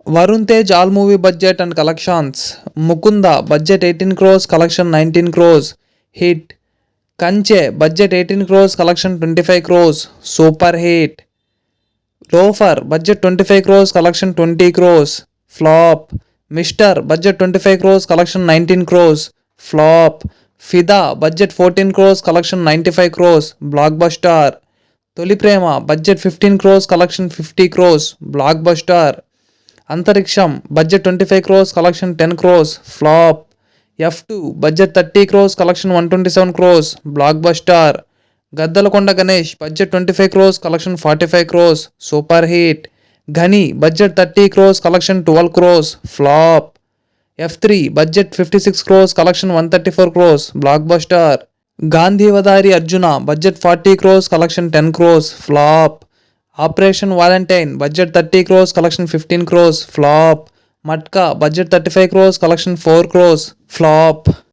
Varun Tej all movie budget and collections. Mukunda budget 18 crores, collection 19 crores. Hit. Kanche budget 18 crores, collection 25 crores. Super hit. Loafer budget 25 crores, collection 20 crores. Flop. Mister budget 25 crores, collection 19 crores. Flop. Fida budget 14 crores, collection 95 crores. Blockbuster. Toli Prema budget 15 crores, collection 50 crores. Blockbuster. Antariksham budget 25 crores, collection 10 crores. Flop. F2 budget 30 crores, collection 127 crores. Blockbuster. Gaddalakonda Ganesh budget 25 crores, collection 45 crores. Super hit. Ghani budget 30 crores, collection 12 crores. Flop. F3 budget 56 crores, collection 134 crores. Blockbuster. Gandhivadari Arjuna budget 40 crores, collection 10 crores. Flop. Operation Valentine budget 30 crores, collection 15 crores. Flop. Matka budget 35 crores, collection 4 crores. Flop.